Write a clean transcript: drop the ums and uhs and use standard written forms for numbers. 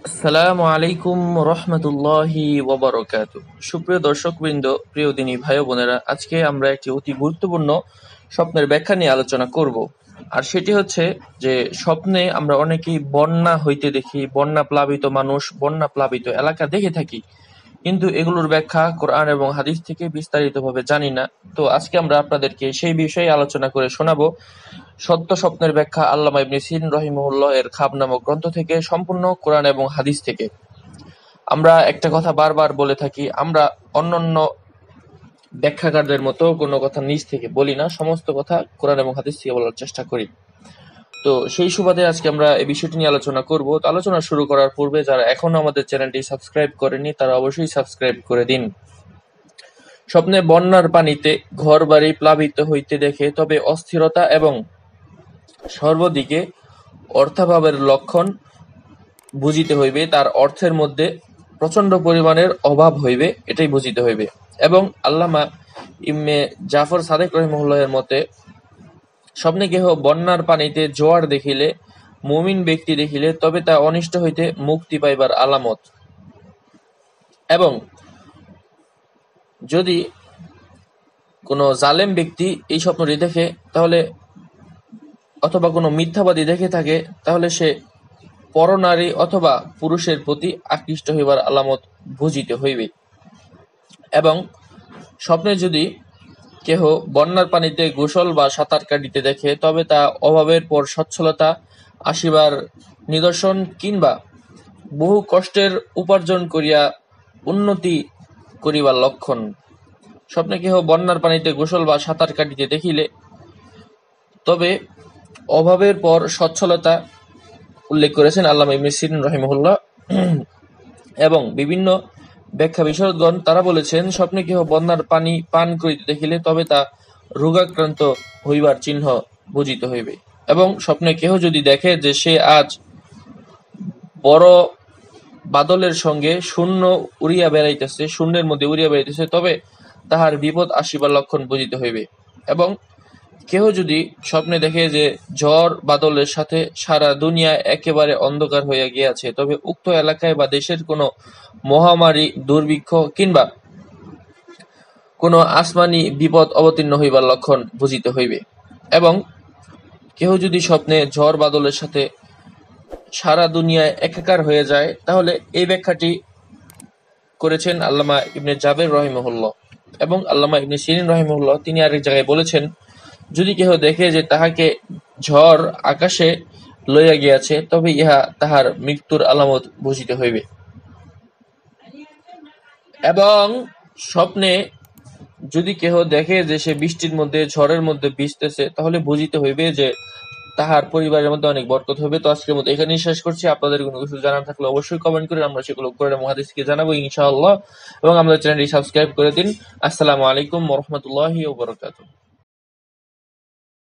আসসালামু আলাইকুম রহমতুল্লাহি ওয়াবারাকাতুহু। সুপ্রিয় দর্শকবৃন্দ, প্রিয় দিনী ভাই ও বোনেরা, আজকে আমরা একটি অতি গুরুত্বপূর্ণ স্বপ্নের ব্যাখ্যা নিয়ে আলোচনা করব। আর সেটি হচ্ছে যে স্বপ্নে আমরা অনেকেই বন্যা হইতে দেখি, বন্যা প্লাবিত মানুষ, বন্যা প্লাবিত এলাকা দেখে থাকি, কিন্তু এগুলোর ব্যাখ্যা কোরআন এবং হাদিস থেকে বিস্তারিতভাবে জানি না। তো আজকে আমরা আপনাদেরকে সেই বিষয়ে আলোচনা করে শোনাবো। সত্য স্বপ্নের ব্যাখ্যা আল্লামা ইবনে সিরিন রাহিমাহুল্লাহ এর খাব নামক গ্রন্থ থেকে, সম্পূর্ণ কোরআন এবং হাদিস থেকে। আমরা একটা কথা বারবার বলে থাকি, আমরা অন্যান্য ব্যাখ্যাকারদের মতো কোনো কথা নিজ থেকে বলি না, সমস্ত কথা কোরআন এবং হাদিস থেকে বলার চেষ্টা করি। তো সেই সুবাদে আজকে আমরা এই বিষয়টি নিয়ে আলোচনা করব। তো আলোচনা শুরু করার পূর্বে যারা এখনো আমাদের চ্যানেলটি সাবস্ক্রাইব করেনি তারা অবশ্যই সাবস্ক্রাইব করে দিন। স্বপ্নে বন্যার পানিতে ঘর বাড়ি প্লাবিত হইতে দেখে তবে অস্থিরতা এবং সর্বদিকে অর্থাভাবের লক্ষণ বুঝিতে হইবে, তার অর্থের মধ্যে প্রচণ্ড পরিমাণের অভাব হইবে, এটাই বুঝিতে হইবে। এবং আল্লামা ইবনে জাফর সাদেক রহিমাহুল্লাহ এর মতে, স্বপ্নে কেহ বন্যার পানিতে জোয়ার দেখিলে, মুমিন ব্যক্তি দেখিলে, তবে তা অনিষ্ট হইতে মুক্তি পাইবার আলামত। এবং যদি কোনো জালেম ব্যক্তি এই স্বপ্নটি দেখে, তাহলে অথবা কোনো মিথ্যাবাদী দেখে থাকে, তাহলে সে পরনারী অথবা পুরুষের প্রতি আকৃষ্ট হইবার আলামত বুঝিতে হইবে। এবং স্বপ্নে যদি কেহ বন্যার পানিতে গোসল বা সাঁতার কাটিতে দেখে, তবে তা অভাবের পর সচ্ছলতা আসিবার নিদর্শন, কিংবা বহু কষ্টের উপার্জন করিয়া উন্নতি করিবার লক্ষণ। স্বপ্নে কেহ বন্যার পানিতে গোসল বা সাঁতার কাটিতে দেখিলে, তবে অভাবের পর সচ্ছলতা উল্লেখ করেছেন আল্লামা ইবনে সিরিন রাহিমাহুল্লাহ। এবং বিভিন্ন ব্যাখ্যা বিশারদগণ তারা বলেছেন, স্বপ্নে কেহ বন্যার পানি পান করিতে দেখিলে, তবে তা রোগাক্রান্ত হইবার চিহ্ন বুঝিতে হইবে। এবং স্বপ্নে কেহ যদি দেখে যে সে আজ বড় বাদলের সঙ্গে শূন্যের মধ্যে উড়িয়া বেড়াইতেছে, তবে তাহার বিপদ আসিবার লক্ষণ বুঝিতে হইবে। এবং কেহ যদি স্বপ্নে দেখে যে ঝড় বাদলের সাথে সারা দুনিয়া একেবারে অন্ধকার হইয়া গিয়াছে, তবে উক্ত এলাকায় বা দেশের কোনো মহামারী, দুর্ভিক্ষ কিংবা কোনো আসমানি বিপদ অবতীর্ণ হইবার লক্ষণ বুঝিতে হইবে। এবং কেহ যদি স্বপ্নে ঝড় বাদলের সাথে সারা দুনিয়ায় একাকার হয়ে যায়, তাহলে এই ব্যাখ্যাটি করেছেন আল্লামা ইবনে জাবের রহিমাহুল্লাহ। এবং আল্লামা ইবনে সিরিন রহিমাহুল্লাহ তিনি আরেক জায়গায় বলেছেন, যদি কেহ দেখে যে তাহাকে ঝড় আকাশে লইয়া গিয়াছে, তবে ইহা তাহার মৃত্যুর আলামত বুঝিতে হইবে। এবং স্বপ্নে যদি কেহ দেখে যে সে বৃষ্টির মধ্যে, ঝড়ের মধ্যে ভিজতেছে, তাহলে বুঝিতে হইবে যে তাহার পরিবারের মধ্যে অনেক বরকত হবে। তো আজকের মতো এখানেই শেষ করছি। আপনাদের কোনো কিছু জানার থাকলে অবশ্যই কমেন্ট করে, আমরা সেগুলো কোরআন এবং হাদিসকে জানাবো ইনশাআল্লাহ। এবং আমাদের চ্যানেলটি সাবস্ক্রাইব করে দিন। আসসালামু আলাইকুম ওয়া রাহমাতুল্লাহি ওয়া বারাকাতুহু।